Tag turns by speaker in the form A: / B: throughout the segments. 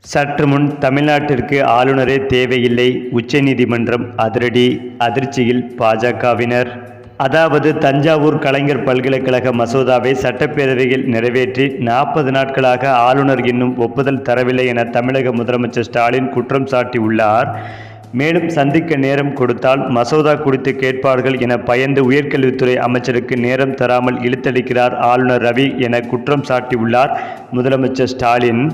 A: சற்று முன் தமிழ்நாட்டிற்கு ஆளுநரே தேவையில்லை, உச்சநீதிமன்றம் அதிர்ச்சியில் பாஜகவினர். அதாவது தஞ்சாவூர் கலைஞர் பல்கலைக்கழக மசோதாவை சட்டப்பேரவையில் நிறைவேற்றி 40 நாட்களாக ஆளுநர் இன்னும் ஒப்புதல் தரவில்லை என தமிழக முதலமைச்சர் ஸ்டாலின் குற்றம் சாட்டியுள்ளார். மேலும் சந்திக்க நேரம் கொடுத்தால் மசோதா குறித்து கேட்பார்கள் என பயந்து உயர்கல்வித்துறை அமைச்சருக்கு நேரம் தராமல் இழுத்தடிக்கிறார் ஆளுநர் ரவி என குற்றம் சாட்டியுள்ளார் முதலமைச்சர் ஸ்டாலின்.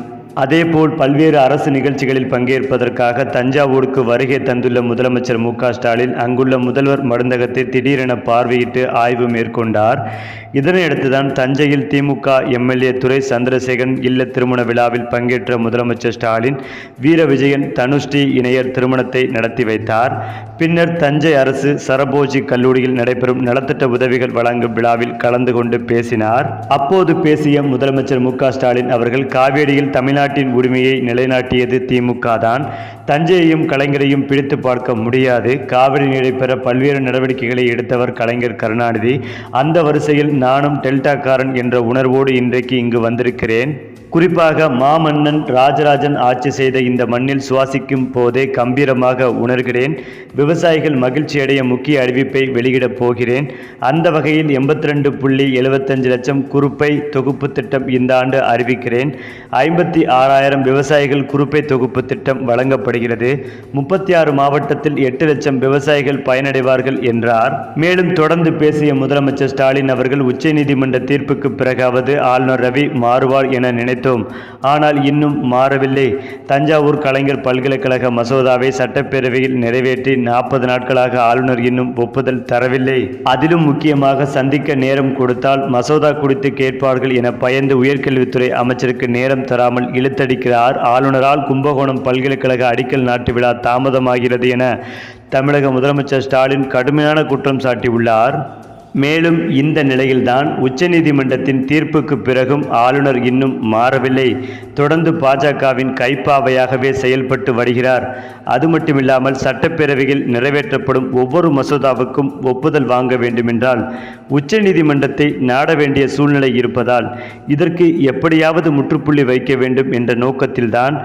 A: அதேபோல் பல்வேறு அரசு நிகழ்ச்சிகளில் பங்கேற்பதற்காக தஞ்சாவூருக்கு வருகை தந்துள்ள முதலமைச்சர் மு.க.ஸ்டாலின் அங்குள்ள முதல்வர் மருந்தகத்தை திடீரென பார்வையிட்டு ஆய்வு மேற்கொண்டார். இதனையடுத்துதான் தஞ்சையில் திமுக எம்எல்ஏ துரை சந்திரசேகரன் இல்ல திருமண விழாவில் பங்கேற்ற முதலமைச்சர் ஸ்டாலின் வீர விஜயன் தனுஸ்ரீ இணையர் திருமணத்தை நடத்தி வைத்தார். பின்னர் தஞ்சை அரசு சரபோஜி கல்லூரியில் நடைபெறும் நலத்திட்ட உதவிகள் வழங்கும் விழாவில் கலந்து கொண்டு பேசினார். அப்போது பேசிய முதலமைச்சர் மு.க.ஸ்டாலின் அவர்கள் காவேரியில் தமிழ்நாட்டின் உரிமையை நிலைநாட்டியது திமுக தான், தஞ்சையையும் கலைஞரையும் பிடித்து பார்க்க முடியாது. காவிரி நீரை பெற பல்வேறு நடவடிக்கைகளை எடுத்தவர் கலைஞர் கருணாநிதி. அந்த வரிசையில் நானும் டெல்டாக்காரன் என்ற உணர்வோடு இன்றைக்கு இங்கு வந்திருக்கிறேன். குறிப்பாக மாமன்னன் ராஜராஜன் ஆட்சி செய்த இந்த மண்ணில் சுவாசிக்கும் போதே கம்பீரமாக உணர்கிறேன். விவசாயிகள் மகிழ்ச்சியடைய முக்கிய அறிவிப்பை வெளியிடப் போகிறேன். அந்த வகையில் 82.75 லட்சம் குறுப்பை தொகுப்பு திட்டம் இந்த ஆண்டு அறிவிக்கிறேன். 56,000 விவசாயிகள் குறுப்பை தொகுப்பு திட்டம் வழங்கப்படுகிறது. 36 மாவட்டத்தில் 8 லட்சம் விவசாயிகள் பயனடைவார்கள் என்றார். மேலும் தொடர்ந்து பேசிய முதலமைச்சர் ஸ்டாலின் அவர்கள் உச்சநீதிமன்ற தீர்ப்புக்கு பிறகாவது ஆளுநர் ரவி மாறுவார் என நினைத்தோம், ஆனால் இன்னும் மாறவில்லை. தஞ்சாவூர் கலைஞர் பல்கலைக்கழக மசோதாவை சட்டப்பேரவையில் நிறைவேற்றி 40 நாட்களாக ஆளுநர் இன்னும் ஒப்புதல் தரவில்லை. அதிலும் முக்கியமாக சந்திக்க நேரம் கொடுத்தால் மசோதா குறித்து கேட்பார்கள் என பயந்து உயர்கல்வித்துறை அமைச்சருக்கு நேரம் தராமல் இழுத்தடிக்கிறார். ஆளுநரால் கும்பகோணம் பல்கலைக்கழக அடிக்கல் நாட்டு விழா தாமதமாகிறது என தமிழக முதலமைச்சர் ஸ்டாலின் கடுமையான குற்றம் சாட்டியுள்ளார். மேலும் இந்த நிலையில்தான் உச்சநீதிமன்றத்தின் தீர்ப்புக்கு பிறகும் ஆளுநர் இன்னும் மாறவில்லை. தொடர்ந்து பாஜகவின் கைப்பாவையாகவே செயல்பட்டு வருகிறார். அது மட்டுமில்லாமல் சட்டப்பேரவையில் நிறைவேற்றப்படும் ஒவ்வொரு மசோதாவுக்கும் ஒப்புதல் வாங்க வேண்டுமென்றால் உச்சநீதிமன்றத்தை நாட வேண்டிய சூழ்நிலை இருப்பதால் இதற்கு எப்படியாவது முற்றுப்புள்ளி வைக்க வேண்டும் என்ற நோக்கத்தில்தான்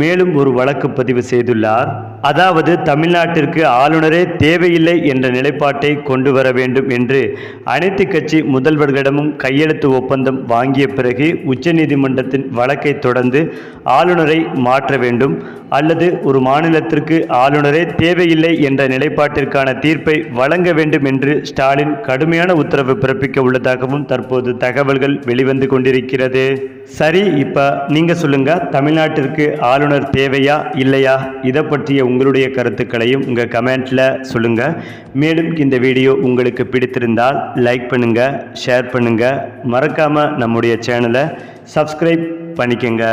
A: மேலும் ஒரு வழக்கு பதிவு செய்துள்ளார். அதாவது தமிழ்நாட்டிற்கு ஆளுநரே தேவையில்லை என்ற நிலைப்பாட்டை கொண்டு வர வேண்டும் என்று அனைத்து கட்சி முதல்வர்களிடமும் கையெழுத்து ஒப்பந்தம் வாங்கிய பிறகு உச்சநீதிமன்றத்தின் வழக்கை தொடர்ந்து ஆளுநரை மாற்ற வேண்டும், அல்லது ஒரு மாநிலத்திற்கு ஆளுநரே தேவையில்லை என்ற நிலைப்பாட்டிற்கான தீர்ப்பை வழங்க வேண்டும் என்று ஸ்டாலின் கடுமையான உத்தரவு பிறப்பிக்க உள்ளதாகவும் தற்போது தகவல்கள் வெளிவந்து கொண்டிருக்கிறது. சரி, இப்ப நீங்க சொல்லுங்க, தமிழ்நாட்டிற்கு ஆளுநர் தேவையா இல்லையா? இதை பற்றிய உங்களுடைய கருத்துக்களையும் உங்க கமெண்ட்ல சொல்லுங்க. மேலும் இந்த வீடியோ உங்களுக்கு பிடித்திருந்தால் லைக் பண்ணுங்க, ஷேர் பண்ணுங்க, மறக்காம நம்முடைய சேனலை சப்ஸ்கிரைப் பண்ணிக்கங்க.